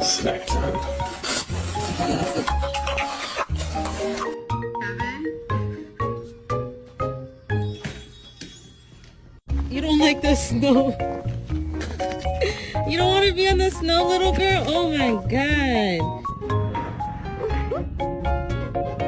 Snack time. You don't like the snow. You don't want to be on the snow, little girl? Oh my god.